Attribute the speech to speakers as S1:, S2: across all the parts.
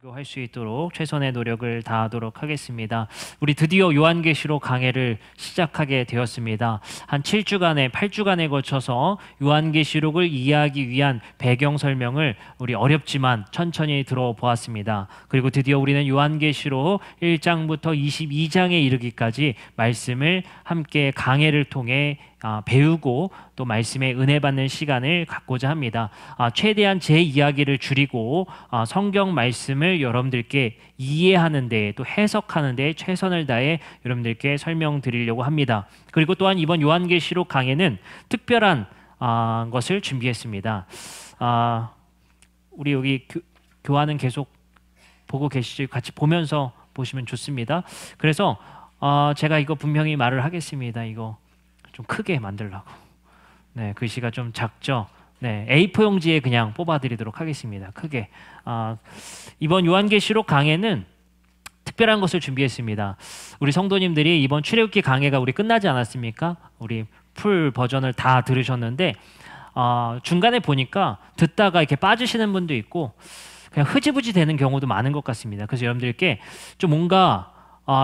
S1: 할 수 있도록 최선의 노력을 다하도록 하겠습니다. 우리 드디어 요한계시록 강해를 시작하게 되었습니다. 한 7주간에 8주간에 거쳐서 요한계시록을 이해하기 위한 배경 설명을 우리 어렵지만 천천히 들어보았습니다. 그리고 드디어 우리는 요한계시록 1장부터 22장에 이르기까지 말씀을 함께 강해를 통해 배우고 또 말씀에 은혜 받는 시간을 갖고자 합니다. 최대한 제 이야기를 줄이고 성경 말씀을 여러분들께 이해하는 데 또 해석하는 데 최선을 다해 여러분들께 설명드리려고 합니다. 그리고 또한 이번 요한계시록 강해는 특별한 것을 준비했습니다. 우리 여기 교환은 계속 보고 계시죠? 같이 보면서 보시면 좋습니다. 그래서 제가 이거 분명히 말을 하겠습니다. 이거 좀 크게 만들려고. 네, 글씨가 좀 작죠? 네, A4 용지에 그냥 뽑아드리도록 하겠습니다. 크게. 이번 요한계시록 강해는 특별한 것을 준비했습니다. 우리 성도님들이 이번 출애굽기 강해가 우리 끝나지 않았습니까? 우리 풀 버전을 다 들으셨는데 중간에 보니까 듣다가 이렇게 빠지시는 분도 있고 그냥 흐지부지 되는 경우도 많은 것 같습니다. 그래서 여러분들께 좀 뭔가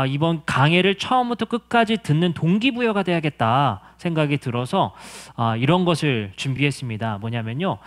S1: 이번 강해를 처음부터 끝까지 듣는 동기부여가 돼야겠다 생각이 들어서 이런 것을 준비했습니다. 뭐냐면요,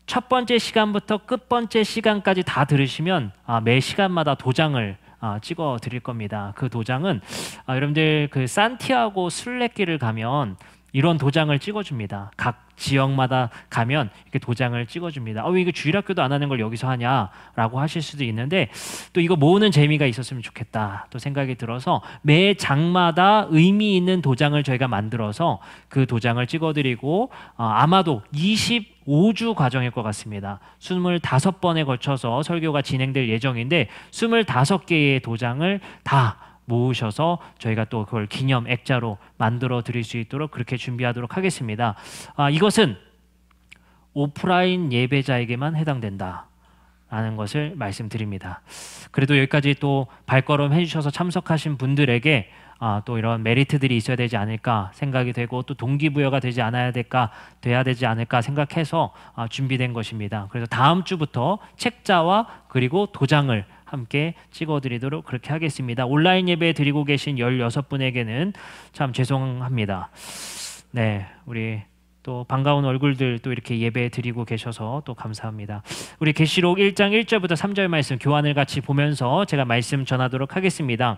S1: 첫 번째 시간부터 끝 번째 시간까지 다 들으시면 매 시간마다 도장을 찍어 드릴 겁니다. 그 도장은 여러분들 그 산티아고 순례길을 가면 이런 도장을 찍어줍니다. 각 지역마다 가면 이렇게 도장을 찍어줍니다. 왜 이거 주일학교도 안 하는 걸 여기서 하냐라고 하실 수도 있는데 또 이거 모으는 재미가 있었으면 좋겠다 또 생각이 들어서 매 장마다 의미 있는 도장을 저희가 만들어서 그 도장을 찍어드리고 아마도 25주 과정일 것 같습니다. 25번에 걸쳐서 설교가 진행될 예정인데 25개의 도장을 다 모으셔서 저희가 또 그걸 기념 액자로 만들어 드릴 수 있도록 그렇게 준비하도록 하겠습니다. 이것은 오프라인 예배자에게만 해당된다 라는 것을 말씀드립니다. 그래도 여기까지 또 발걸음 해주셔서 참석하신 분들에게 또 이런 메리트들이 있어야 되지 않을까 생각이 되고 또 동기부여가 되지 않아야 될까 돼야 되지 않을까 생각해서 준비된 것입니다. 그래서 다음 주부터 책자와 그리고 도장을 함께 찍어드리도록 그렇게 하겠습니다. 온라인 예배 드리고 계신 16분에게는 참 죄송합니다. 네, 우리 또 반가운 얼굴들 또 이렇게 예배 드리고 계셔서 또 감사합니다. 우리 계시록 1장 1절부터 3절 말씀 교환을 같이 보면서 제가 말씀 전하도록 하겠습니다.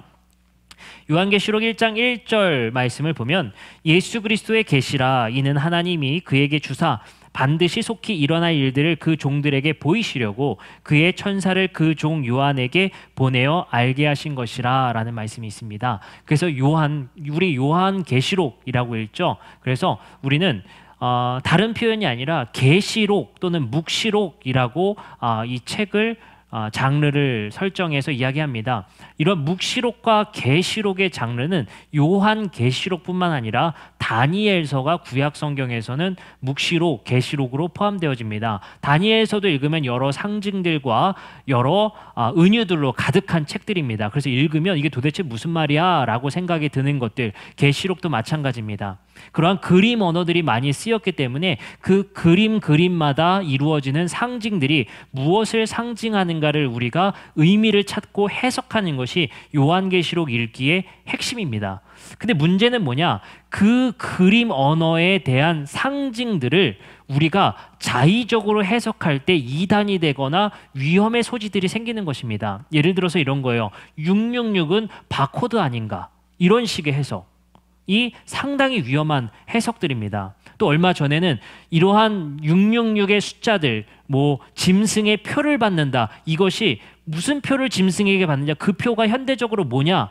S1: 요한계시록 1장 1절 말씀을 보면 예수 그리스도의 계시라 이는 하나님이 그에게 주사 반드시 속히 일어날 일들을 그 종들에게 보이시려고 그의 천사를 그 종 요한에게 보내어 알게 하신 것이라 라는 말씀이 있습니다. 그래서 우리 요한계시록이라고 읽죠. 그래서 우리는 다른 표현이 아니라 계시록 또는 묵시록이라고 이 책을 장르를 설정해서 이야기합니다. 이런 묵시록과 계시록의 장르는 요한계시록뿐만 아니라 다니엘서가 구약 성경에서는 묵시록, 계시록으로 포함되어집니다. 다니엘서도 읽으면 여러 상징들과 여러 은유들로 가득한 책들입니다. 그래서 읽으면 이게 도대체 무슨 말이야? 라고 생각이 드는 것들, 계시록도 마찬가지입니다. 그러한 그림 언어들이 많이 쓰였기 때문에 그 그림마다 이루어지는 상징들이 무엇을 상징하는가를 우리가 의미를 찾고 해석하는 것이 요한계시록 읽기의 핵심입니다. 근데 문제는 뭐냐? 그 그림 언어에 대한 상징들을 우리가 자의적으로 해석할 때 이단이 되거나 위험의 소지들이 생기는 것입니다. 예를 들어서 이런 거예요. 666은 바코드 아닌가? 이런 식의 해석. 이 상당히 위험한 해석들입니다. 또 얼마 전에는 이러한 666의 숫자들, 짐승의 표를 받는다. 이것이 무슨 표를 짐승에게 받느냐? 그 표가 현대적으로 뭐냐?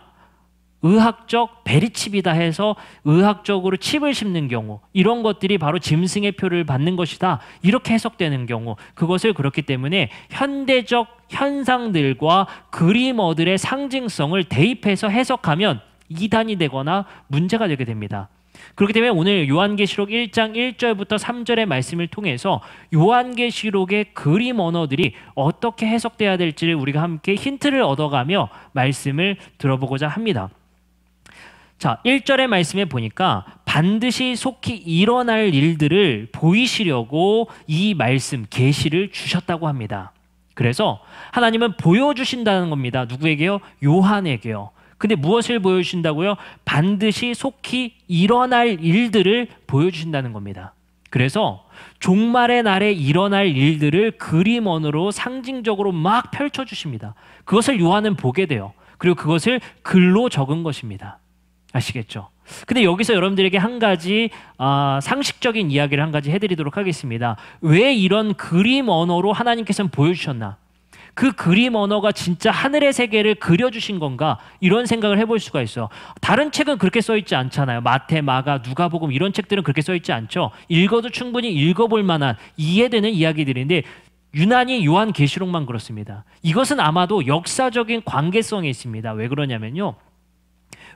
S1: 의학적 베리칩이다 해서 의학적으로 칩을 심는 경우, 이런 것들이 바로 짐승의 표를 받는 것이다. 이렇게 해석되는 경우, 그것을 그렇기 때문에 현대적 현상들과 그림어들의 상징성을 대입해서 해석하면 이단이 되거나 문제가 되게 됩니다. 그렇기 때문에 오늘 요한계시록 1장 1절부터 3절의 말씀을 통해서 요한계시록의 그림 언어들이 어떻게 해석돼야 될지를 우리가 함께 힌트를 얻어가며 말씀을 들어보고자 합니다. 자, 1절의 말씀에 보니까 반드시 속히 일어날 일들을 보이시려고 이 말씀, 계시를 주셨다고 합니다. 그래서 하나님은 보여주신다는 겁니다. 누구에게요? 요한에게요. 근데 무엇을 보여주신다고요? 반드시 속히 일어날 일들을 보여주신다는 겁니다. 그래서 종말의 날에 일어날 일들을 그림 언어로 상징적으로 막 펼쳐주십니다. 그것을 요한은 보게 돼요. 그리고 그것을 글로 적은 것입니다. 아시겠죠? 근데 여기서 여러분들에게 한 가지 상식적인 이야기를 한 가지 해드리도록 하겠습니다. 왜 이런 그림 언어로 하나님께서는 보여주셨나? 그 그림 언어가 진짜 하늘의 세계를 그려주신 건가? 이런 생각을 해볼 수가 있어요. 다른 책은 그렇게 써있지 않잖아요. 마태, 마가, 누가복음 이런 책들은 그렇게 써있지 않죠. 읽어도 충분히 읽어볼 만한 이해되는 이야기들인데 유난히 요한계시록만 그렇습니다. 이것은 아마도 역사적인 관계성이 있습니다. 왜 그러냐면요.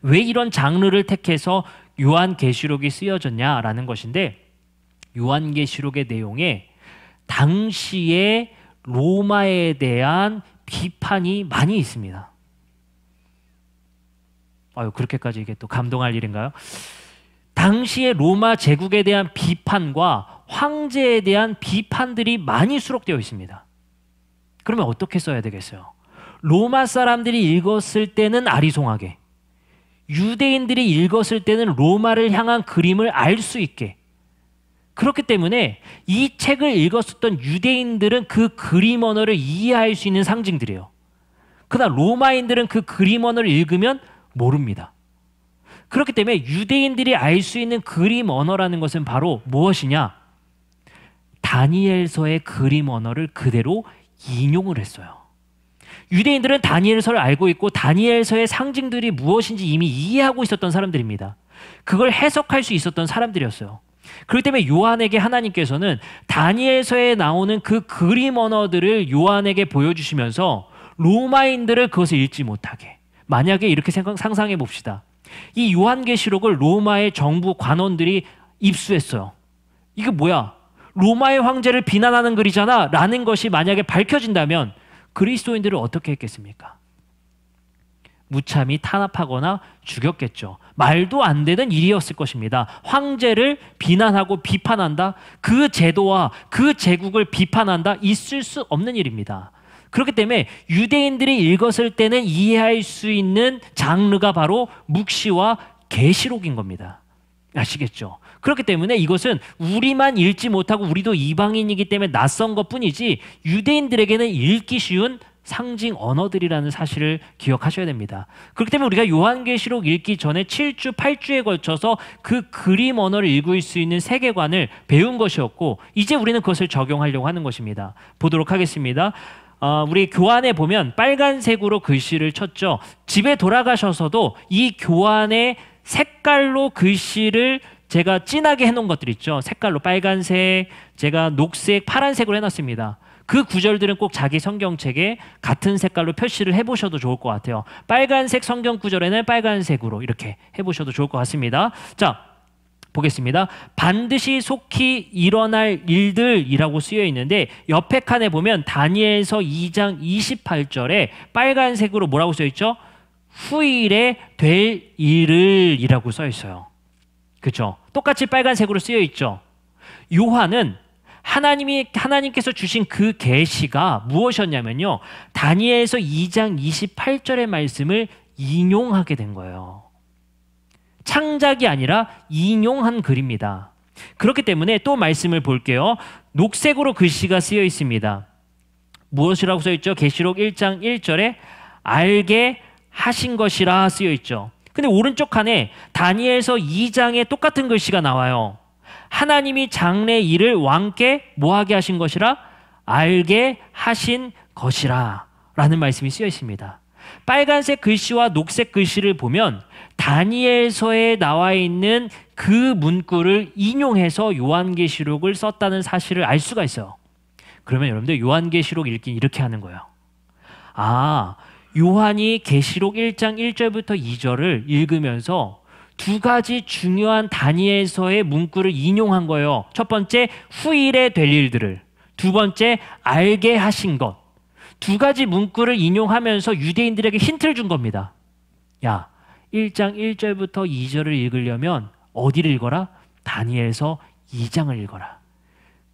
S1: 왜 이런 장르를 택해서 요한계시록이 쓰여졌냐라는 것인데 요한계시록의 내용에 당시에 로마에 대한 비판이 많이 있습니다. 아유, 그렇게까지 이게 또 감동할 일인가요? 당시에 로마 제국에 대한 비판과 황제에 대한 비판들이 많이 수록되어 있습니다. 그러면 어떻게 써야 되겠어요? 로마 사람들이 읽었을 때는 아리송하게, 유대인들이 읽었을 때는 로마를 향한 그림을 알 수 있게. 그렇기 때문에 이 책을 읽었었던 유대인들은 그 그림 언어를 이해할 수 있는 상징들이에요. 그러나 로마인들은 그 그림 언어를 읽으면 모릅니다. 그렇기 때문에 유대인들이 알 수 있는 그림 언어라는 것은 바로 무엇이냐? 다니엘서의 그림 언어를 그대로 인용을 했어요. 유대인들은 다니엘서를 알고 있고 다니엘서의 상징들이 무엇인지 이미 이해하고 있었던 사람들입니다. 그걸 해석할 수 있었던 사람들이었어요. 그렇기 때문에 요한에게 하나님께서는 다니엘서에 나오는 그 그림 언어들을 요한에게 보여주시면서 로마인들을 그것을 읽지 못하게. 만약에 이렇게 상상해 봅시다. 이 요한계시록을 로마의 정부 관원들이 입수했어요. 이게 뭐야? 로마의 황제를 비난하는 글이잖아 라는 것이 만약에 밝혀진다면 그리스도인들을 어떻게 했겠습니까? 무참히 탄압하거나 죽였겠죠. 말도 안 되는 일이었을 것입니다. 황제를 비난하고 비판한다? 그 제도와 그 제국을 비판한다? 있을 수 없는 일입니다. 그렇기 때문에 유대인들이 읽었을 때는 이해할 수 있는 장르가 바로 묵시와 계시록인 겁니다. 아시겠죠? 그렇기 때문에 이것은 우리만 읽지 못하고 우리도 이방인이기 때문에 낯선 것뿐이지 유대인들에게는 읽기 쉬운 상징 언어들이라는 사실을 기억하셔야 됩니다. 그렇기 때문에 우리가 요한계시록 읽기 전에 7주, 8주에 걸쳐서 그 그림 언어를 읽을 수 있는 세계관을 배운 것이었고 이제 우리는 그것을 적용하려고 하는 것입니다. 보도록 하겠습니다. 우리 교환에 보면 빨간색으로 글씨를 쳤죠. 집에 돌아가셔서도 이 교환의 색깔로 글씨를 제가 진하게 해놓은 것들 있죠. 색깔로 빨간색, 제가 녹색, 파란색으로 해놨습니다. 그 구절들은 꼭 자기 성경책에 같은 색깔로 표시를 해보셔도 좋을 것 같아요. 빨간색 성경 구절에는 빨간색으로 이렇게 해보셔도 좋을 것 같습니다. 자, 보겠습니다. 반드시 속히 일어날 일들이라고 쓰여 있는데 옆에 칸에 보면 다니엘서 2장 28절에 빨간색으로 뭐라고 써 있죠? 후일에 될 일을 이라고 써 있어요. 그렇죠? 똑같이 빨간색으로 쓰여 있죠. 요한은 하나님께서 주신 그 계시가 무엇이었냐면요. 다니엘서 2장 28절의 말씀을 인용하게 된 거예요. 창작이 아니라 인용한 글입니다. 그렇기 때문에 또 말씀을 볼게요. 녹색으로 글씨가 쓰여 있습니다. 무엇이라고 써 있죠? 계시록 1장 1절에 알게 하신 것이라 쓰여 있죠. 근데 오른쪽 칸에 다니엘서 2장에 똑같은 글씨가 나와요. 하나님이 장래 일을 왕께 뭐하게 하신 것이라? 알게 하신 것이라 라는 말씀이 쓰여 있습니다. 빨간색 글씨와 녹색 글씨를 보면 다니엘서에 나와 있는 그 문구를 인용해서 요한계시록을 썼다는 사실을 알 수가 있어요. 그러면 여러분들 요한계시록 읽기 이렇게 하는 거예요. 요한이 계시록 1장 1절부터 2절을 읽으면서 두 가지 중요한 다니엘서의 문구를 인용한 거예요. 첫 번째, 후일에 될 일들을. 두 번째, 알게 하신 것. 두 가지 문구를 인용하면서 유대인들에게 힌트를 준 겁니다. 야, 1장 1절부터 2절을 읽으려면 어디를 읽어라? 다니엘서 2장을 읽어라.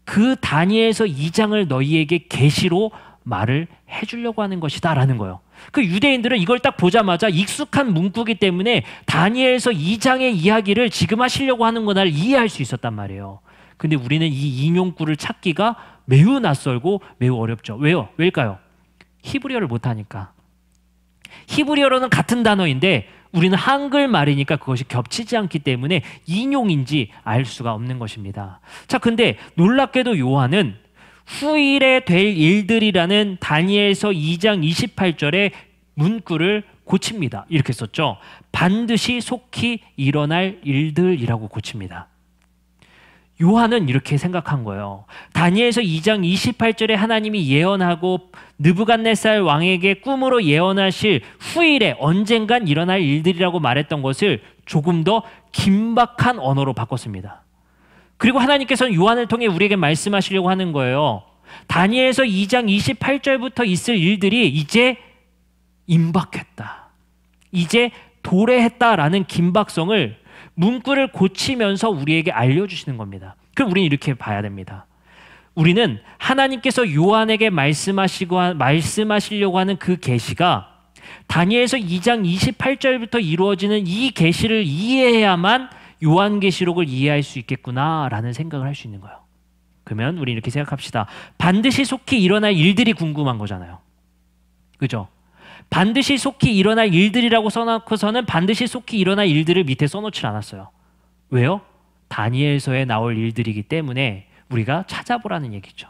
S1: 그 다니엘서 2장을 너희에게 계시로 말을 해주려고 하는 것이다 라는 거예요. 그 유대인들은 이걸 딱 보자마자 익숙한 문구기 때문에 다니엘서 2장의 이야기를 지금 하시려고 하는 거를 이해할 수 있었단 말이에요. 근데 우리는 이 인용구를 찾기가 매우 낯설고 매우 어렵죠. 왜요? 왜일까요? 히브리어를 못하니까. 히브리어로는 같은 단어인데 우리는 한글말이니까 그것이 겹치지 않기 때문에 인용인지 알 수가 없는 것입니다. 자, 근데 놀랍게도 요한은 후일에 될 일들이라는 다니엘서 2장 28절의 문구를 고칩니다. 이렇게 썼죠. 반드시 속히 일어날 일들이라고 고칩니다. 요한은 이렇게 생각한 거예요. 다니엘서 2장 28절에 하나님이 예언하고 느부갓네살 왕에게 꿈으로 예언하실 후일에 언젠간 일어날 일들이라고 말했던 것을 조금 더 긴박한 언어로 바꿨습니다. 그리고 하나님께서는 요한을 통해 우리에게 말씀하시려고 하는 거예요. 다니엘서 2장 28절부터 있을 일들이 이제 임박했다. 이제 도래했다라는 긴박성을 문구를 고치면서 우리에게 알려주시는 겁니다. 그럼 우리는 이렇게 봐야 됩니다. 우리는 하나님께서 요한에게 말씀하시려고 하는 그 계시가 다니엘서 2장 28절부터 이루어지는 이 계시를 이해해야만 요한계시록을 이해할 수 있겠구나라는 생각을 할 수 있는 거예요. 그러면 우리 이렇게 생각합시다. 반드시 속히 일어날 일들이 궁금한 거잖아요. 그죠? 반드시 속히 일어날 일들이라고 써놓고서는 반드시 속히 일어날 일들을 밑에 써놓지 않았어요. 왜요? 다니엘서에 나올 일들이기 때문에 우리가 찾아보라는 얘기죠.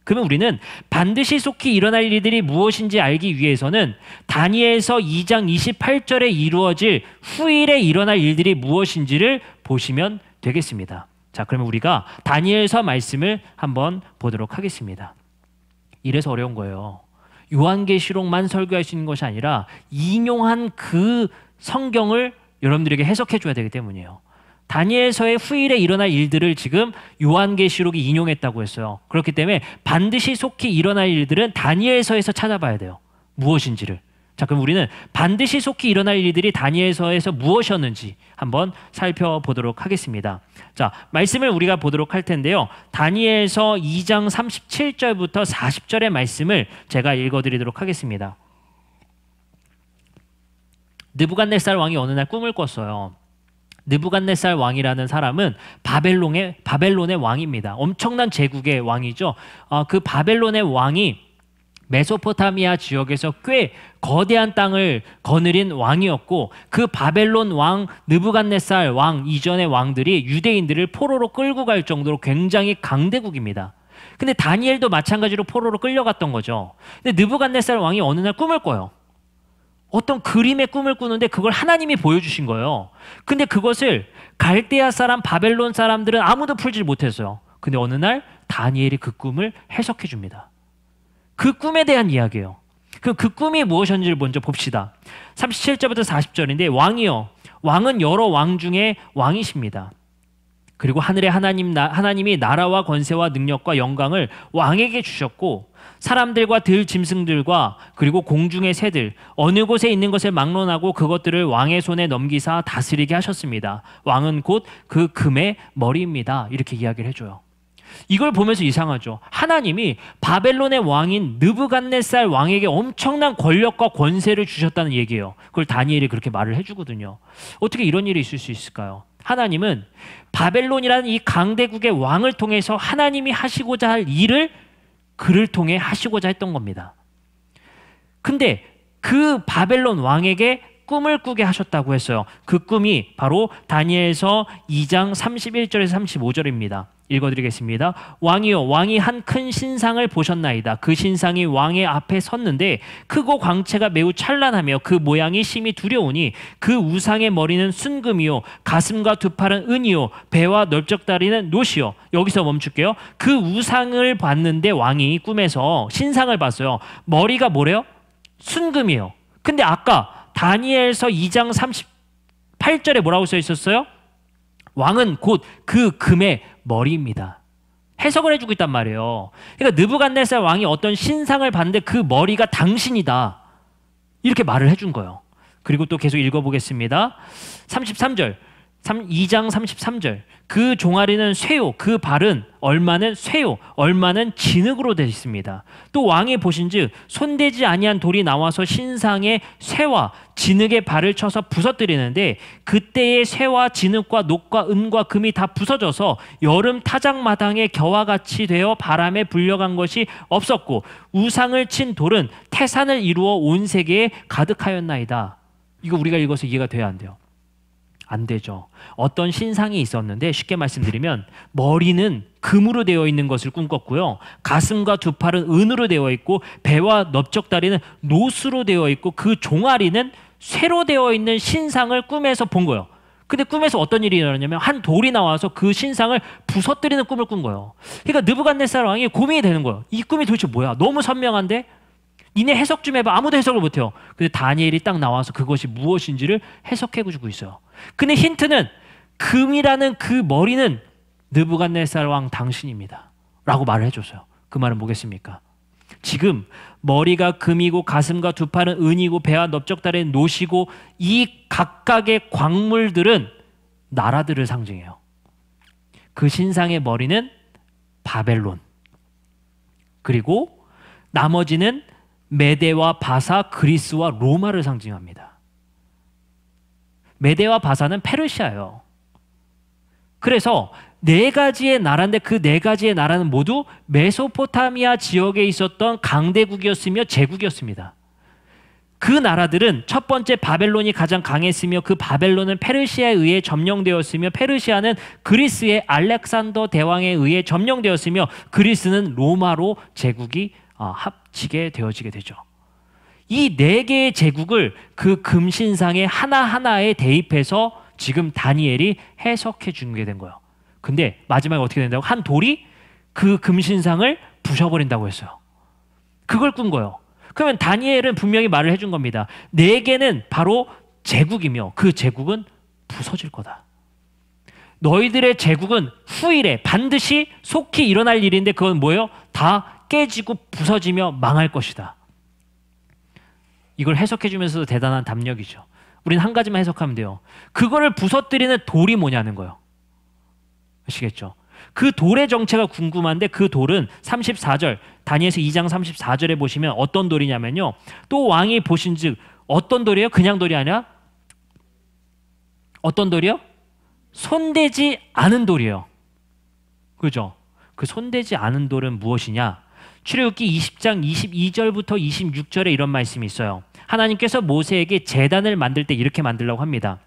S1: 그러면 우리는 반드시 속히 일어날 일들이 무엇인지 알기 위해서는 다니엘서 2장 28절에 이루어질 후일에 일어날 일들이 무엇인지를 보시면 되겠습니다. 자, 그러면 우리가 다니엘서 말씀을 한번 보도록 하겠습니다. 이래서 어려운 거예요. 요한계시록만 설교할 수 있는 것이 아니라 인용한 그 성경을 여러분들에게 해석해 줘야 되기 때문이에요. 다니엘서의 후일에 일어날 일들을 지금 요한계시록이 인용했다고 했어요. 그렇기 때문에 반드시 속히 일어날 일들은 다니엘서에서 찾아봐야 돼요. 무엇인지를. 자, 그럼 우리는 반드시 속히 일어날 일들이 다니엘서에서 무엇이었는지 한번 살펴보도록 하겠습니다. 자, 말씀을 우리가 보도록 할 텐데요. 다니엘서 2장 37절부터 40절의 말씀을 제가 읽어드리도록 하겠습니다. 느부갓네살 왕이 어느 날 꿈을 꿨어요. 느부갓네살 왕이라는 사람은 바벨론의 왕입니다. 엄청난 제국의 왕이죠. 그 바벨론의 왕이 메소포타미아 지역에서 꽤 거대한 땅을 거느린 왕이었고, 그 바벨론 왕 느부갓네살 왕 이전의 왕들이 유대인들을 포로로 끌고 갈 정도로 굉장히 강대국입니다. 근데 다니엘도 마찬가지로 포로로 끌려갔던 거죠. 근데 느부갓네살 왕이 어느 날 꿈을 꿔요. 어떤 그림의 꿈을 꾸는데 그걸 하나님이 보여주신 거예요. 근데 그것을 갈대아 사람, 바벨론 사람들은 아무도 풀지 못했어요. 근데 어느 날 다니엘이 그 꿈을 해석해 줍니다. 그 꿈에 대한 이야기예요. 그럼 그 꿈이 무엇인지를 먼저 봅시다. 37절부터 40절인데, 왕이요, 왕은 여러 왕 중에 왕이십니다. 그리고 하늘의 하나님이 나라와 권세와 능력과 영광을 왕에게 주셨고, 사람들과 들 짐승들과 그리고 공중의 새들 어느 곳에 있는 것을 막론하고 그것들을 왕의 손에 넘기사 다스리게 하셨습니다. 왕은 곧 그 금의 머리입니다. 이렇게 이야기를 해줘요. 이걸 보면서 이상하죠. 하나님이 바벨론의 왕인 느부갓네살 왕에게 엄청난 권력과 권세를 주셨다는 얘기예요. 그걸 다니엘이 그렇게 말을 해주거든요. 어떻게 이런 일이 있을 수 있을까요? 하나님은 바벨론이라는 이 강대국의 왕을 통해서 하나님이 하시고자 할 일을 그를 통해 하시고자 했던 겁니다. 근데 그 바벨론 왕에게 꿈을 꾸게 하셨다고 했어요. 그 꿈이 바로 다니엘서 2장 31절에서 35절입니다. 읽어드리겠습니다. 왕이요, 왕이 한 큰 신상을 보셨나이다. 그 신상이 왕의 앞에 섰는데 크고 광채가 매우 찬란하며 그 모양이 심히 두려우니 그 우상의 머리는 순금이요, 가슴과 두 팔은 은이요, 배와 넓적다리는 노시요. 여기서 멈출게요. 그 우상을 봤는데 왕이 꿈에서 신상을 봤어요. 머리가 뭐래요? 순금이에요. 근데 아까 다니엘서 2장 38절에 뭐라고 써 있었어요? 왕은 곧 그 금의 머리입니다. 해석을 해주고 있단 말이에요. 그러니까 느부갓네살 왕이 어떤 신상을 봤는데 그 머리가 당신이다. 이렇게 말을 해준 거예요. 그리고 또 계속 읽어보겠습니다. 33절. 2장 33절. 그 종아리는 쇠요, 그 발은 얼마는 쇠요, 얼마는 진흙으로 되어 있습니다. 또 왕이 보신즉 손대지 아니한 돌이 나와서 신상의 쇠와 진흙의 발을 쳐서 부서뜨리는데 그때의 쇠와 진흙과 녹과 은과 금이 다 부서져서 여름 타작마당의 겨와 같이 되어 바람에 불려간 것이 없었고 우상을 친 돌은 태산을 이루어 온 세계에 가득하였나이다. 이거 우리가 읽어서 이해가 돼야 안 돼요? 안 되죠. 어떤 신상이 있었는데 쉽게 말씀드리면 머리는 금으로 되어 있는 것을 꿈꿨고요. 가슴과 두 팔은 은으로 되어 있고 배와 넓적다리는 노수로 되어 있고 그 종아리는 쇠로 되어 있는 신상을 꿈에서 본 거예요. 근데 꿈에서 어떤 일이 일어나냐면 한 돌이 나와서 그 신상을 부서뜨리는 꿈을 꾼 거예요. 그러니까 느부갓네살 왕이 고민이 되는 거예요. 이 꿈이 도대체 뭐야? 너무 선명한데? 니네 해석 좀 해봐. 아무도 해석을 못해요. 근데 다니엘이 딱 나와서 그것이 무엇인지를 해석해주고 있어요. 근데 힌트는 금이라는 그 머리는 느부갓네살 왕 당신입니다 라고 말을 해줬어요. 그 말은 뭐겠습니까? 지금 머리가 금이고 가슴과 두 팔은 은이고 배와 넓적다리는 노시고 이 각각의 광물들은 나라들을 상징해요. 그 신상의 머리는 바벨론, 그리고 나머지는 메데와 바사, 그리스와 로마를 상징합니다. 메데와 바사는 페르시아예요. 그래서 네 가지의 나라인데 그 네 가지의 나라는 모두 메소포타미아 지역에 있었던 강대국이었으며 제국이었습니다. 그 나라들은 첫 번째 바벨론이 가장 강했으며 그 바벨론은 페르시아에 의해 점령되었으며 페르시아는 그리스의 알렉산더 대왕에 의해 점령되었으며 그리스는 로마로 제국이 합치게 되어지게 되죠. 이 네 개의 제국을 그 금신상에 하나하나에 대입해서 지금 다니엘이 해석해 주게 된 거예요. 근데 마지막에 어떻게 된다고? 한 돌이 그 금신상을 부셔버린다고 했어요. 그걸 꾼 거예요. 그러면 다니엘은 분명히 말을 해준 겁니다. 네 개는 바로 제국이며 그 제국은 부서질 거다. 너희들의 제국은 후일에 반드시 속히 일어날 일인데 그건 뭐예요? 다 깨지고 부서지며 망할 것이다. 이걸 해석해 주면서도 대단한 담력이죠. 우리는 한 가지만 해석하면 돼요. 그거를 부서뜨리는 돌이 뭐냐는 거예요. 아시겠죠? 그 돌의 정체가 궁금한데 그 돌은 34절 다니엘서 2장 34절에 보시면 어떤 돌이냐면요. 또 왕이 보신즉 어떤 돌이에요? 그냥 돌이 아니라 어떤 돌이요? 손대지 않은 돌이에요. 그죠? 그 손대지 않은 돌은 무엇이냐? 출애굽기 20장 22절부터 26절에 이런 말씀이 있어요. 하나님께서 모세에게 제단을 만들 때 이렇게 만들라고 합니다.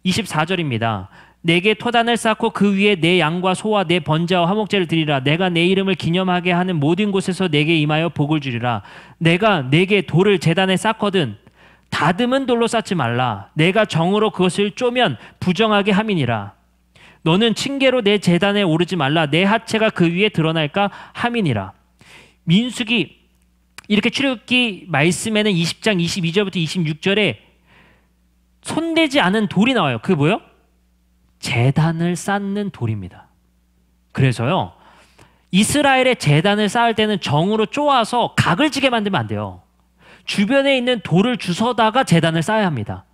S1: 24절입니다. 내게 토단을 쌓고 그 위에 내 양과 소와 내 번제와 화목제를 드리라. 내가 내 이름을 기념하게 하는 모든 곳에서 내게 임하여 복을 주리라. 내가 내게 돌을 제단에 쌓거든 다듬은 돌로 쌓지 말라. 내가 정으로 그것을 쪼면 부정하게 함이니라. 너는 층계로 내 제단에 오르지 말라. 내 하체가 그 위에 드러날까 함이니라. 민수기 이렇게 출애굽기 말씀에는 20장 22절부터 26절에 손대지 않은 돌이 나와요. 그게 뭐예요? 제단을 쌓는 돌입니다. 그래서요, 이스라엘의 제단을 쌓을 때는 정으로 쪼아서 각을 지게 만들면 안 돼요. 주변에 있는 돌을 주워다가 제단을 쌓아야 합니다.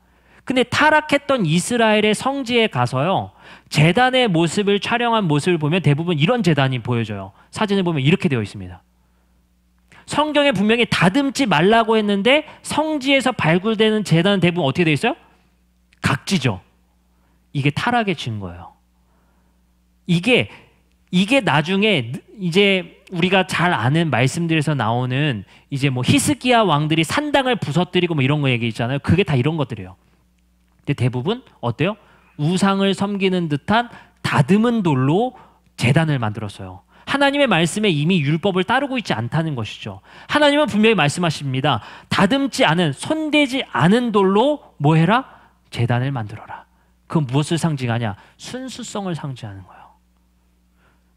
S1: 근데 타락했던 이스라엘의 성지에 가서요, 제단의 모습을 촬영한 모습을 보면 대부분 이런 제단이 보여져요. 사진을 보면 이렇게 되어 있습니다. 성경에 분명히 다듬지 말라고 했는데 성지에서 발굴되는 제단은 대부분 어떻게 되어 있어요? 각지죠. 이게 타락의 증거예요. 이게 나중에 이제 우리가 잘 아는 말씀들에서 나오는 이제 뭐 히스기야 왕들이 산당을 부서뜨리고 뭐 이런 거 얘기 있잖아요. 그게 다 이런 것들이에요. 근데 대부분 어때요? 우상을 섬기는 듯한 다듬은 돌로 제단을 만들었어요. 하나님의 말씀에 이미 율법을 따르고 있지 않다는 것이죠. 하나님은 분명히 말씀하십니다. 다듬지 않은, 손대지 않은 돌로 뭐 해라? 제단을 만들어라. 그건 무엇을 상징하냐? 순수성을 상징하는 거예요.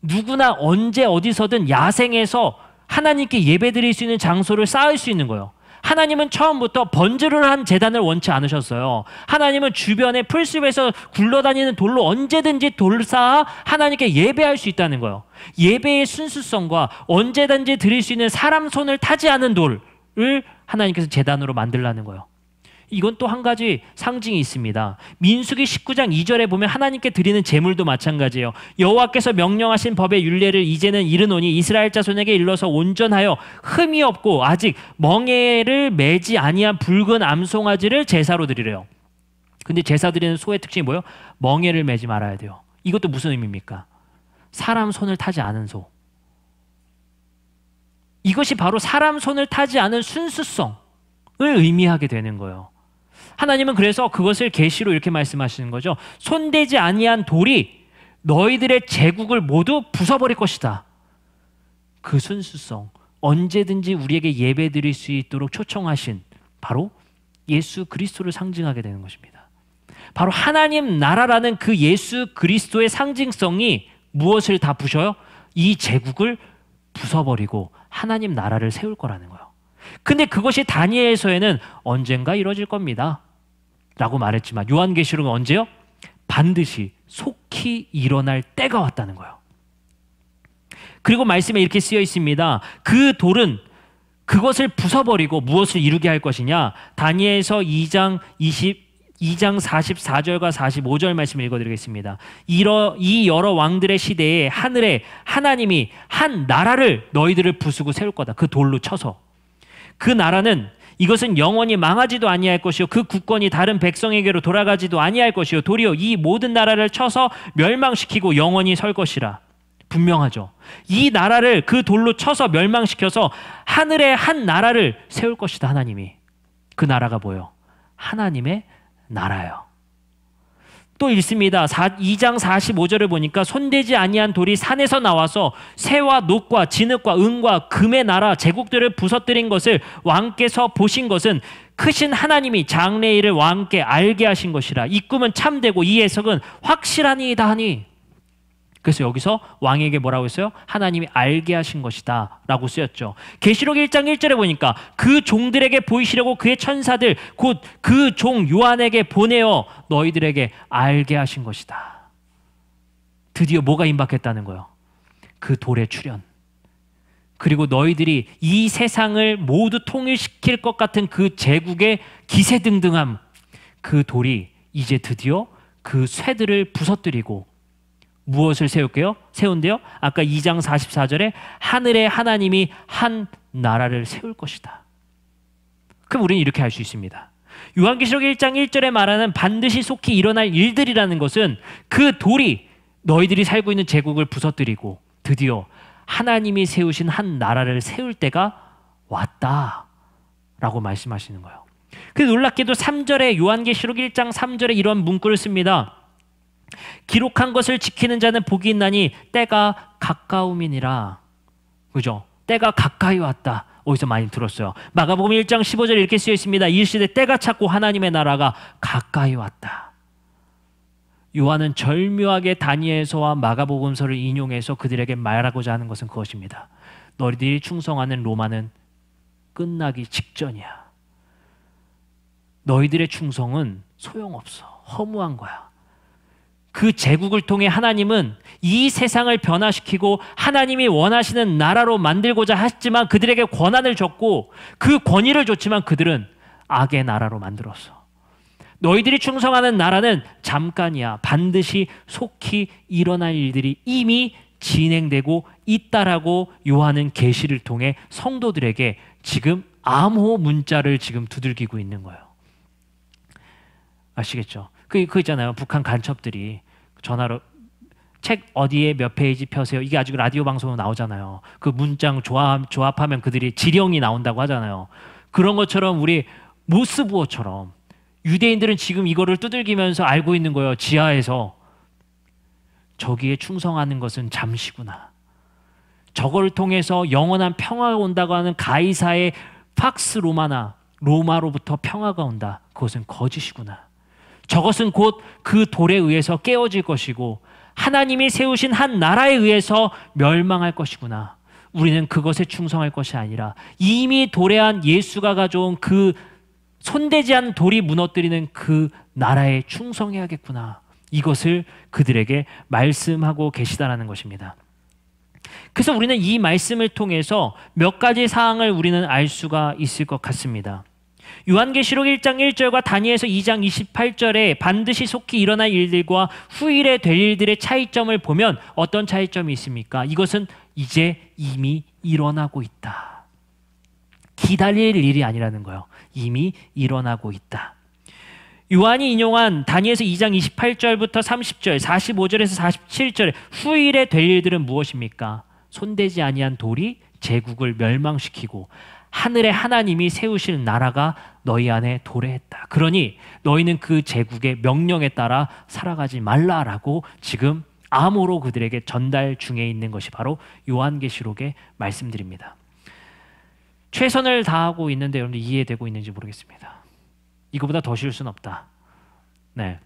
S1: 누구나 언제 어디서든 야생에서 하나님께 예배드릴 수 있는 장소를 쌓을 수 있는 거예요. 하나님은 처음부터 번제를 한 제단을 원치 않으셨어요. 하나님은 주변에 풀숲에서 굴러다니는 돌로 언제든지 돌을 쌓아 하나님께 예배할 수 있다는 거예요. 예배의 순수성과 언제든지 드릴 수 있는 사람 손을 타지 않은 돌을 하나님께서 제단으로 만들라는 거예요. 이건 또 한 가지 상징이 있습니다. 민수기 19장 2절에 보면 하나님께 드리는 제물도 마찬가지예요. 여호와께서 명령하신 법의 율례를 이제는 이르노니 이스라엘 자손에게 일러서 온전하여 흠이 없고 아직 멍에를 매지 아니한 붉은 암송아지를 제사로 드리래요. 근데 제사 드리는 소의 특징이 뭐예요? 멍에를 매지 말아야 돼요. 이것도 무슨 의미입니까? 사람 손을 타지 않은 소. 이것이 바로 사람 손을 타지 않은 순수성을 의미하게 되는 거예요. 하나님은 그래서 그것을 계시로 이렇게 말씀하시는 거죠. 손대지 아니한 돌이 너희들의 제국을 모두 부숴버릴 것이다. 그 순수성, 언제든지 우리에게 예배드릴 수 있도록 초청하신 바로 예수 그리스도를 상징하게 되는 것입니다. 바로 하나님 나라라는 그 예수 그리스도의 상징성이 무엇을 다 부셔요? 이 제국을 부숴버리고 하나님 나라를 세울 거라는 거예요. 근데 그것이 다니엘서에는 언젠가 이루어질 겁니다 라고 말했지만 요한계시록은 언제요? 반드시 속히 일어날 때가 왔다는 거예요. 그리고 말씀에 이렇게 쓰여 있습니다. 그 돌은 그것을 부숴버리고 무엇을 이루게 할 것이냐? 다니엘서 2장 44절과 45절 말씀을 읽어드리겠습니다. 이 여러 왕들의 시대에 하늘에 하나님이 한 나라를 너희들을 부수고 세울 거다. 그 돌로 쳐서. 그 나라는 이것은 영원히 망하지도 아니할 것이요 그 국권이 다른 백성에게로 돌아가지도 아니할 것이요 도리어 이 모든 나라를 쳐서 멸망시키고 영원히 설 것이라. 분명하죠. 이 나라를 그 돌로 쳐서 멸망시켜서 하늘에 한 나라를 세울 것이다. 하나님이. 그 나라가 뭐예요? 하나님의 나라예요. 또 읽습니다. 2장 45절을 보니까 손대지 아니한 돌이 산에서 나와서 새와 녹과 진흙과 은과 금의 나라 제국들을 부서뜨린 것을 왕께서 보신 것은 크신 하나님이 장래일을 왕께 알게 하신 것이라. 이 꿈은 참되고 이 해석은 확실하니이다 하니. 그래서 여기서 왕에게 뭐라고 했어요? 하나님이 알게 하신 것이다 라고 쓰였죠. 계시록 1장 1절에 보니까 그 종들에게 보이시려고 그의 천사들 곧 그 종 요한에게 보내어 너희들에게 알게 하신 것이다. 드디어 뭐가 임박했다는 거예요? 그 돌의 출현. 그리고 너희들이 이 세상을 모두 통일시킬 것 같은 그 제국의 기세등등함, 그 돌이 이제 드디어 그 쇠들을 부서뜨리고 무엇을 세운대요? 아까 2장 44절에 하늘에 하나님이 한 나라를 세울 것이다. 그럼 우리는 이렇게 할 수 있습니다. 요한계시록 1장 1절에 말하는 반드시 속히 일어날 일들이라는 것은 그 돌이 너희들이 살고 있는 제국을 부서뜨리고 드디어 하나님이 세우신 한 나라를 세울 때가 왔다라고 말씀하시는 거예요. 그 놀랍게도 3절에 요한계시록 1장 3절에 이런 문구를 씁니다. 기록한 것을 지키는 자는 복이 있나니 때가 가까움이니라. 그죠? 때가 가까이 왔다. 어디서 많이 들었어요. 마가복음 1장 15절에 이렇게 쓰여 있습니다. 이 시대 때가 찼고 하나님의 나라가 가까이 왔다. 요한은 절묘하게 다니엘서와 마가복음서를 인용해서 그들에게 말하고자 하는 것은 그것입니다. 너희들이 충성하는 로마는 끝나기 직전이야. 너희들의 충성은 소용없어. 허무한 거야. 그 제국을 통해 하나님은 이 세상을 변화시키고 하나님이 원하시는 나라로 만들고자 하셨지만 그들에게 권한을 줬고 그 권위를 줬지만 그들은 악의 나라로 만들었어. 너희들이 충성하는 나라는 잠깐이야. 반드시 속히 일어날 일들이 이미 진행되고 있다라고 요한은 계시를 통해 성도들에게 지금 암호 문자를 지금 두들기고 있는 거예요. 아시겠죠? 그 있잖아요. 북한 간첩들이 전화로 책 어디에 몇 페이지 펴세요. 이게 아직 라디오 방송으로 나오잖아요. 그 문장 조합하면 그들이 지령이 나온다고 하잖아요. 그런 것처럼 우리 모스부호처럼 유대인들은 지금 이거를 두들기면서 알고 있는 거예요. 지하에서. 저기에 충성하는 것은 잠시구나. 저걸 통해서 영원한 평화가 온다고 하는 가이사의 팍스 로마로부터 평화가 온다. 그것은 거짓이구나. 저것은 곧 그 돌에 의해서 깨어질 것이고 하나님이 세우신 한 나라에 의해서 멸망할 것이구나. 우리는 그것에 충성할 것이 아니라 이미 도래한 예수가 가져온 그 손대지 않은 돌이 무너뜨리는 그 나라에 충성해야겠구나. 이것을 그들에게 말씀하고 계시다라는 것입니다. 그래서 우리는 이 말씀을 통해서 몇 가지 사항을 우리는 알 수가 있을 것 같습니다. 요한계시록 1장 1절과 다니엘서 2장 28절에 반드시 속히 일어날 일들과 후일에 될 일들의 차이점을 보면 어떤 차이점이 있습니까? 이것은 이제 이미 일어나고 있다. 기다릴 일이 아니라는 거예요. 이미 일어나고 있다. 요한이 인용한 다니엘서 2장 28절부터 30절, 45절에서 47절에 후일에 될 일들은 무엇입니까? 손대지 아니한 돌이 제국을 멸망시키고 하늘의 하나님이 세우실 나라가 너희 안에 도래했다. 그러니 너희는 그 제국의 명령에 따라 살아가지 말라라고 지금 암호로 그들에게 전달 중에 있는 것이 바로 요한계시록의 말씀들입니다. 최선을 다하고 있는데 여러분들 이해되고 있는지 모르겠습니다. 이거보다 더 쉬울 수는 없다. 네.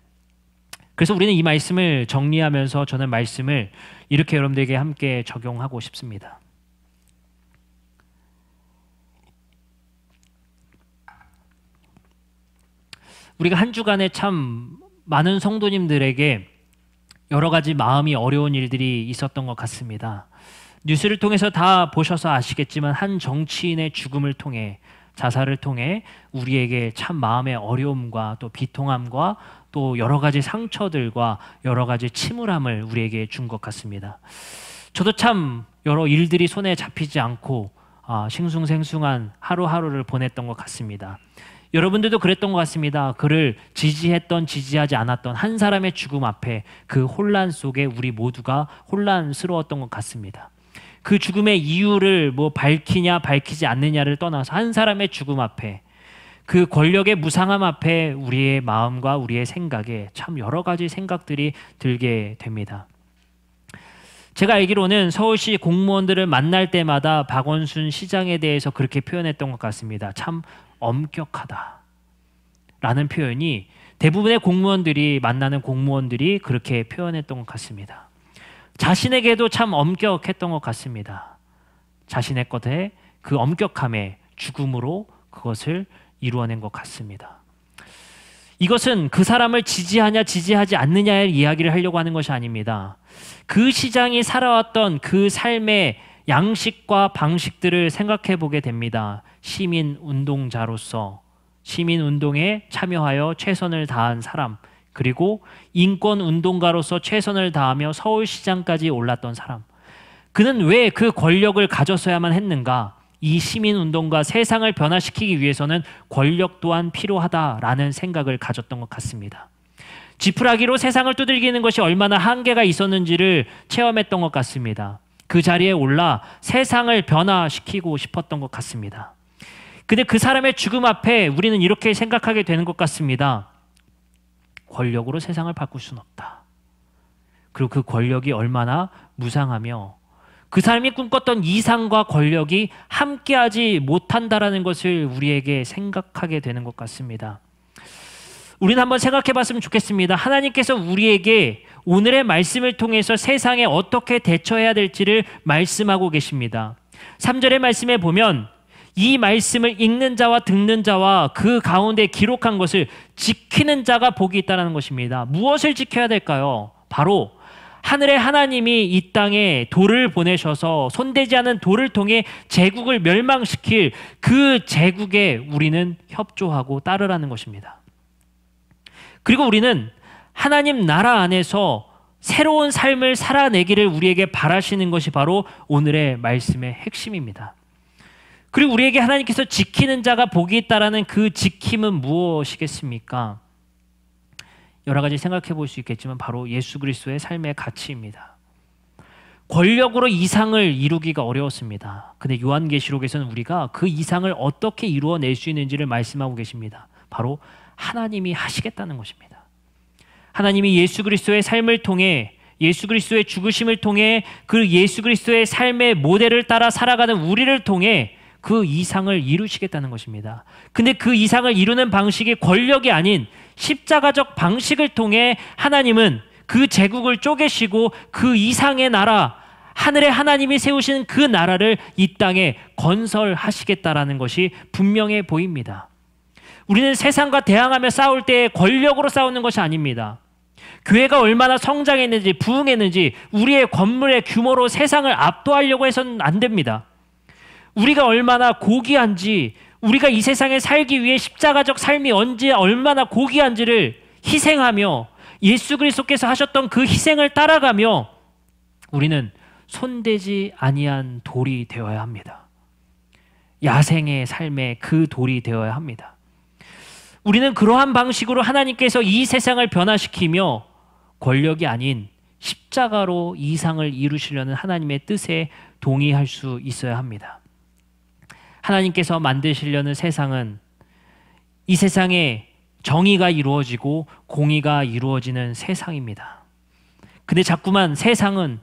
S1: 그래서 우리는 이 말씀을 정리하면서 저는 말씀을 이렇게 여러분들에게 함께 적용하고 싶습니다. 우리가 한 주간에 참 많은 성도님들에게 여러 가지 마음이 어려운 일들이 있었던 것 같습니다. 뉴스를 통해서 다 보셔서 아시겠지만 한 정치인의 죽음을 통해, 자살을 통해 우리에게 참 마음의 어려움과 또 비통함과 또 여러 가지 상처들과 여러 가지 침울함을 우리에게 준 것 같습니다. 저도 참 여러 일들이 손에 잡히지 않고 싱숭생숭한 하루하루를 보냈던 것 같습니다. 여러분들도 그랬던 것 같습니다. 그를 지지했던 지지하지 않았던 한 사람의 죽음 앞에 그 혼란 속에 우리 모두가 혼란스러웠던 것 같습니다. 그 죽음의 이유를 밝히냐 밝히지 않느냐를 떠나서 한 사람의 죽음 앞에, 그 권력의 무상함 앞에 우리의 마음과 우리의 생각에 참 여러 가지 생각들이 들게 됩니다. 제가 알기로는 서울시 공무원들을 만날 때마다 박원순 시장에 대해서 그렇게 표현했던 것 같습니다. 참 엄격하다 라는 표현이 대부분의 공무원들이, 만나는 공무원들이 그렇게 표현했던 것 같습니다. 자신에게도 참 엄격했던 것 같습니다. 자신의 것에 그 엄격함에 죽음으로 그것을 이루어낸 것 같습니다. 이것은 그 사람을 지지하냐 지지하지 않느냐의 이야기를 하려고 하는 것이 아닙니다. 그 시장이 살아왔던 그 삶의 양식과 방식들을 생각해 보게 됩니다. 시민운동자로서 시민운동에 참여하여 최선을 다한 사람, 그리고 인권운동가로서 최선을 다하며 서울시장까지 올랐던 사람. 그는 왜 그 권력을 가졌어야만 했는가? 이 시민운동가, 세상을 변화시키기 위해서는 권력 또한 필요하다라는 생각을 가졌던 것 같습니다. 지푸라기로 세상을 두들기는 것이 얼마나 한계가 있었는지를 체험했던 것 같습니다. 그 자리에 올라 세상을 변화시키고 싶었던 것 같습니다. 근데 그 사람의 죽음 앞에 우리는 이렇게 생각하게 되는 것 같습니다. 권력으로 세상을 바꿀 수는 없다. 그리고 그 권력이 얼마나 무상하며 그 사람이 꿈꿨던 이상과 권력이 함께하지 못한다라는 것을 우리에게 생각하게 되는 것 같습니다. 우리는 한번 생각해 봤으면 좋겠습니다. 하나님께서 우리에게 오늘의 말씀을 통해서 세상에 어떻게 대처해야 될지를 말씀하고 계십니다. 3절의 말씀에 보면 이 말씀을 읽는 자와 듣는 자와 그 가운데 기록한 것을 지키는 자가 복이 있다는 것입니다. 무엇을 지켜야 될까요? 바로 하늘의 하나님이 이 땅에 돌을 보내셔서 손대지 않은 돌을 통해 제국을 멸망시킬 그 제국에 우리는 협조하고 따르라는 것입니다. 그리고 우리는 하나님 나라 안에서 새로운 삶을 살아내기를 우리에게 바라시는 것이 바로 오늘의 말씀의 핵심입니다. 그리고 우리에게 하나님께서 지키는 자가 복이 있다라는 그 지킴은 무엇이겠습니까? 여러 가지 생각해 볼 수 있겠지만 바로 예수 그리스도의 삶의 가치입니다. 권력으로 이상을 이루기가 어려웠습니다. 근데 요한계시록에서는 우리가 그 이상을 어떻게 이루어낼 수 있는지를 말씀하고 계십니다. 바로 하나님이 하시겠다는 것입니다. 하나님이 예수 그리스도의 삶을 통해, 예수 그리스도의 죽으심을 통해, 그 예수 그리스도의 삶의 모델을 따라 살아가는 우리를 통해 그 이상을 이루시겠다는 것입니다. 근데 그 이상을 이루는 방식이 권력이 아닌 십자가적 방식을 통해 하나님은 그 제국을 쪼개시고 그 이상의 나라, 하늘의 하나님이 세우신 그 나라를 이 땅에 건설하시겠다라는 것이 분명해 보입니다. 우리는 세상과 대항하며 싸울 때 권력으로 싸우는 것이 아닙니다. 교회가 얼마나 성장했는지 부흥했는지 우리의 건물의 규모로 세상을 압도하려고 해서는 안 됩니다. 우리가 얼마나 고귀한지, 우리가 이 세상에 살기 위해 십자가적 삶이 언제 얼마나 고귀한지를 희생하며 예수 그리스도께서 하셨던 그 희생을 따라가며 우리는 손대지 아니한 돌이 되어야 합니다. 야생의 삶의 그 돌이 되어야 합니다. 우리는 그러한 방식으로 하나님께서 이 세상을 변화시키며 권력이 아닌 십자가로 이상을 이루시려는 하나님의 뜻에 동의할 수 있어야 합니다. 하나님께서 만드시려는 세상은 이 세상에 정의가 이루어지고 공의가 이루어지는 세상입니다. 근데 자꾸만 세상은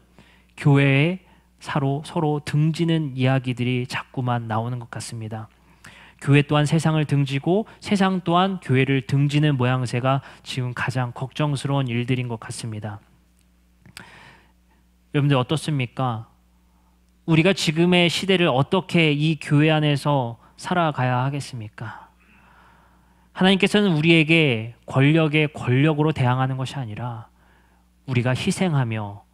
S1: 교회에 서로 등지는 이야기들이 자꾸만 나오는 것 같습니다. 교회 또한 세상을 등지고 세상 또한 교회를 등지는 모양새가 지금 가장 걱정스러운 일들인 것 같습니다. 여러분들 어떻습니까? 우리가 지금의 시대를 어떻게 이 교회 안에서 살아가야 하겠습니까? 하나님께서는 우리에게 권력으로 대항하는 것이 아니라 우리가 희생하며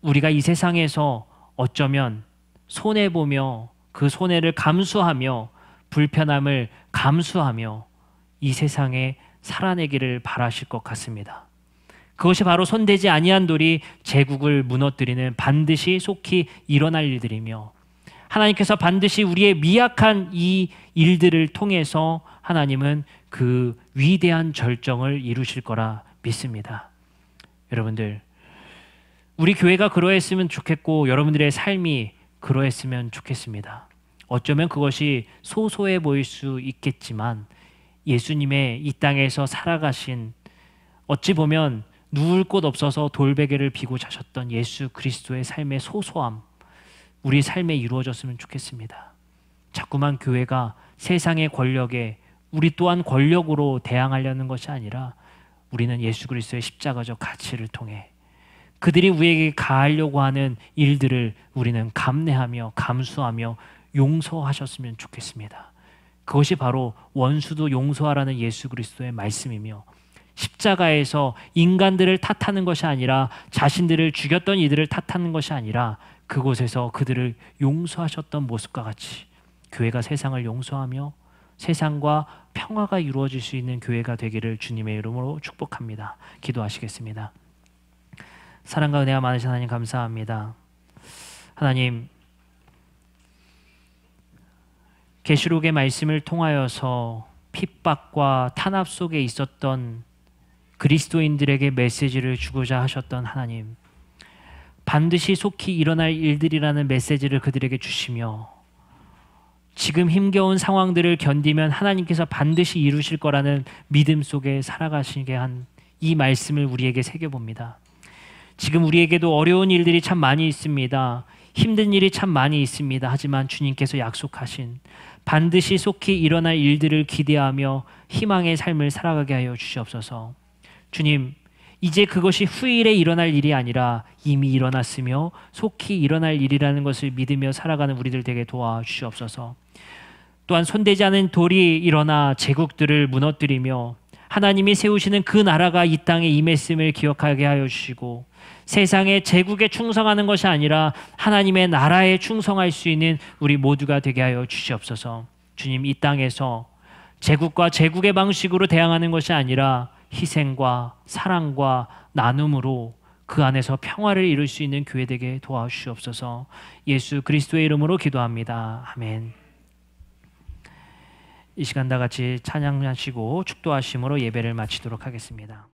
S1: 우리가 이 세상에서 어쩌면 손해보며 그 손해를 감수하며 불편함을 감수하며 이 세상에 살아내기를 바라실 것 같습니다. 그것이 바로 손대지 아니한 돌이 제국을 무너뜨리는 반드시 속히 일어날 일들이며 하나님께서 반드시 우리의 미약한 이 일들을 통해서 하나님은 그 위대한 절정을 이루실 거라 믿습니다. 여러분들, 우리 교회가 그러했으면 좋겠고 여러분들의 삶이 그러했으면 좋겠습니다. 어쩌면 그것이 소소해 보일 수 있겠지만 예수님의 이 땅에서 살아가신 어찌 보면 누울 곳 없어서 돌베개를 비고 자셨던 예수 그리스도의 삶의 소소함, 우리 삶에 이루어졌으면 좋겠습니다. 자꾸만 교회가 세상의 권력에 우리 또한 권력으로 대항하려는 것이 아니라 우리는 예수 그리스도의 십자가적 가치를 통해 그들이 우리에게 가하려고 하는 일들을 우리는 감내하며 감수하며 용서하셨으면 좋겠습니다. 그것이 바로 원수도 용서하라는 예수 그리스도의 말씀이며 십자가에서 인간들을 탓하는 것이 아니라 자신들을 죽였던 이들을 탓하는 것이 아니라 그곳에서 그들을 용서하셨던 모습과 같이 교회가 세상을 용서하며 세상과 평화가 이루어질 수 있는 교회가 되기를 주님의 이름으로 축복합니다. 기도하시겠습니다. 사랑과 은혜가 많으신 하나님 감사합니다. 하나님, 계시록의 말씀을 통하여서 핍박과 탄압 속에 있었던 그리스도인들에게 메시지를 주고자 하셨던 하나님, 반드시 속히 일어날 일들이라는 메시지를 그들에게 주시며 지금 힘겨운 상황들을 견디면 하나님께서 반드시 이루실 거라는 믿음 속에 살아가시게 한 이 말씀을 우리에게 새겨봅니다. 지금 우리에게도 어려운 일들이 참 많이 있습니다. 힘든 일이 참 많이 있습니다. 하지만 주님께서 약속하신 반드시 속히 일어날 일들을 기대하며 희망의 삶을 살아가게 하여 주시옵소서. 주님, 이제 그것이 후일에 일어날 일이 아니라 이미 일어났으며 속히 일어날 일이라는 것을 믿으며 살아가는 우리들 되게 도와주시옵소서. 또한 손대지 않은 돌이 일어나 제국들을 무너뜨리며 하나님이 세우시는 그 나라가 이 땅에 임했음을 기억하게 하여 주시고 세상의 제국에 충성하는 것이 아니라 하나님의 나라에 충성할 수 있는 우리 모두가 되게 하여 주시옵소서. 주님, 이 땅에서 제국과 제국의 방식으로 대항하는 것이 아니라 희생과 사랑과 나눔으로 그 안에서 평화를 이룰 수 있는 교회 되게 도와주시옵소서. 예수 그리스도의 이름으로 기도합니다. 아멘. 이 시간 다 같이 찬양하시고 축도하심으로 예배를 마치도록 하겠습니다.